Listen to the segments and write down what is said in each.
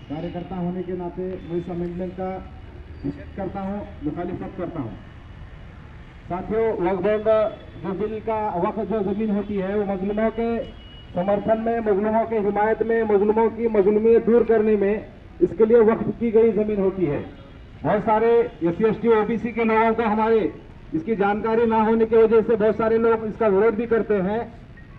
कार्यकर्ता होने के नाते मैं इस अमेंडमेंट का निषेध करता हूँ, मुखालिफत करता हूँ। साथियों, वक्फ बोर्ड जो बिल का वक्फ जो जमीन होती है वो मजलूमों के समर्थन में, मजलूमों के हिमायत में, मजलूमों की मजलूमियत दूर करने में इसके लिए वक्फ की गई जमीन होती है। बहुत सारे SC ST OBC के लोगों को हमारे इसकी जानकारी ना होने की वजह से बहुत सारे लोग इसका विरोध भी करते हैं।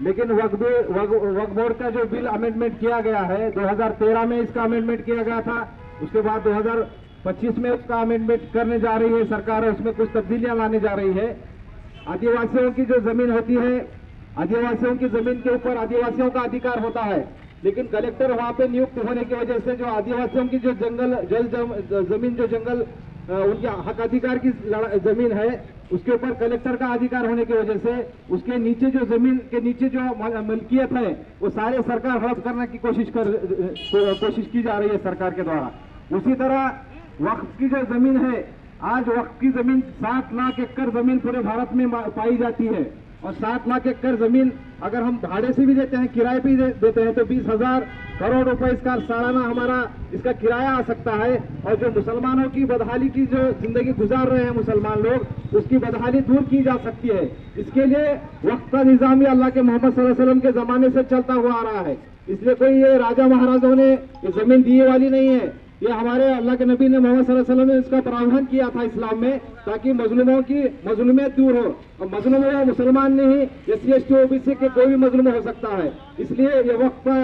लेकिन वक्फ बोर्ड का जो बिल अमेंडमेंट किया गया है, 2013 में इसका अमेंडमेंट किया गया था, उसके बाद 2025 में उसका अमेंडमेंट करने जा रही है सरकार, उसमें कुछ तब्दीलियां लाने जा रही है। आदिवासियों की जो जमीन होती है, आदिवासियों की जमीन के ऊपर आदिवासियों का अधिकार होता है, लेकिन कलेक्टर वहां पे नियुक्त होने की वजह से जो आदिवासियों की जो जमीन जो जंगल उनके हक अधिकार की जमीन है, उसके ऊपर कलेक्टर का अधिकार होने की वजह से उसके नीचे जो जमीन के नीचे जो मलकियत है वो सारे सरकार हड़प करने की कोशिश की जा रही है सरकार के द्वारा। उसी तरह वक्फ की जो जमीन है, आज वक्फ की जमीन 7 लाख एकड़ जमीन पूरे भारत में पाई जाती है, और 7 लाख एकड़ जमीन अगर हम भाड़े से भी देते हैं, किराए पे देते हैं, तो 20,000 करोड़ रुपए इसका सालाना हमारा इसका किराया आ सकता है। और जो मुसलमानों की बदहाली की जो जिंदगी गुजार रहे हैं मुसलमान लोग, उसकी बदहाली दूर की जा सकती है। इसके लिए वक्फ का निजाम ही अल्लाह के मोहम्मद सल्लल्लाहु अलैहि वसल्लम के जमाने से चलता हुआ आ रहा है। इसलिए कोई ये राजा महाराजाओं ने ये जमीन दी वाली नहीं है, ये हमारे अल्लाह के नबी ने मोहम्मद सल्लल्लाहु अलैहि वसल्लम ने इसका प्रावधान किया था इस्लाम में, ताकि मजलूमों की मजलूमियत दूर हो। और मजलूम हो मुसलमान नहीं, SC ST OBC के कोई भी मजलूम हो सकता है। इसलिए ये वक्फ का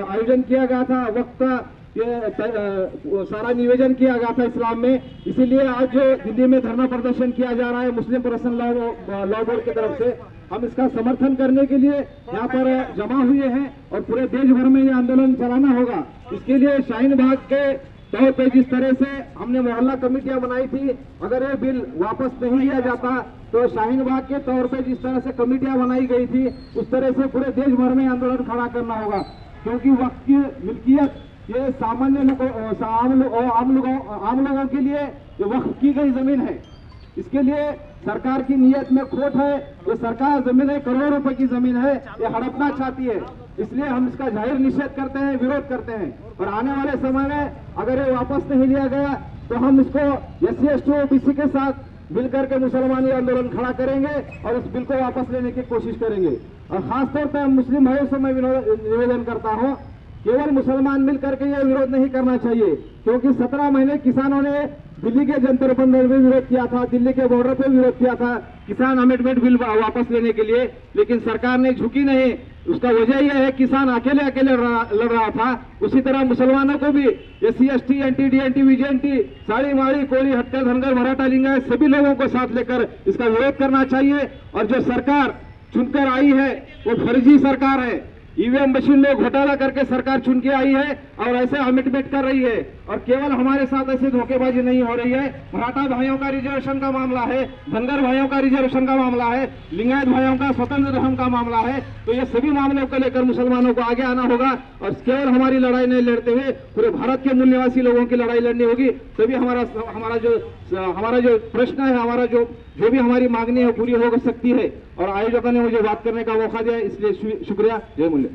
आयोजन किया गया था, वक्फ का ये सारा निवेदन किया गया था इस्लाम में। इसीलिए आज जो दिल्ली में धरना प्रदर्शन किया जा रहा है मुस्लिम पर्सनल लॉ बोर्ड की तरफ से, हम इसका समर्थन करने के लिए यहाँ पर जमा हुए हैं और पूरे देश भर में ये आंदोलन चलाना होगा। इसके लिए शाहीन बाग के तौर पे जिस तरह से हमने मोहल्ला कमेटियां बनाई थी, अगर ये बिल वापस नहीं लिया जाता तो शाहीन बाग के तौर पे जिस तरह से कमेटियां बनाई गई थी, उस तरह से पूरे देश भर में आंदोलन खड़ा करना होगा। क्योंकि वक्फ की मिल्कियत ये सामान्य लोगों, आम लोगों के लिए ये वक्फ की गई जमीन है। इसके लिए सरकार की नीयत में खोट है। ये सरकार जमीन है, करोड़ों रुपए की जमीन है, ये हड़पना चाहती है। इसलिए हम इसका जाहिर निषेध करते हैं, विरोध करते हैं। और आने वाले समय में अगर ये वापस नहीं लिया गया तो हम इसको SC ST OBC के साथ मिलकर के मुसलमानी आंदोलन खड़ा करेंगे और इस बिल को वापस लेने की कोशिश करेंगे। और खासतौर पर मुस्लिम भाइयों से मैं निवेदन करता हूँ, केवल मुसलमान मिलकर के यह विरोध नहीं करना चाहिए, क्योंकि 17 महीने किसानों ने दिल्ली के जंतर मंतर में विरोध किया था, दिल्ली के बॉर्डर पे विरोध किया था किसान अमेंडमेंट बिल वापस लेने के लिए, लेकिन सरकार ने झुकी नहीं। उसका वजह यह है किसान अकेले लड़ रहा था। उसी तरह मुसलमानों को भी SC ST NT DNT VJNT sari माड़ी कोली हट्टर धनगर मराठा लिंगायत सभी लोगों को साथ लेकर इसका विरोध करना चाहिए। और जो सरकार चुनकर आई है वो फर्जी सरकार है, EVM मशीन में घोटाला करके सरकार चुन के आई है और ऐसे अमेंडमेंट कर रही है। और केवल हमारे साथ ऐसे धोखेबाजी नहीं हो रही है, मराठा भाइयों का रिजर्वेशन का मामला है, धनगर भाइयों का रिजर्वेशन का मामला है, लिंगायत भाइयों का स्वतंत्र धर्म का मामला है। तो ये सभी मामलों को लेकर मुसलमानों को आगे आना होगा और केवल हमारी लड़ाई नहीं लड़ते हुए पूरे भारत के मूल निवासी लोगों की लड़ाई लड़नी होगी। तभी हमारा जो प्रश्न है, हमारा जो भी हमारी मांगनी है पूरी हो सकती है। और आयोजकों ने मुझे बात करने का मौका दिया, इसलिए शुक्रिया। जय मूल्य।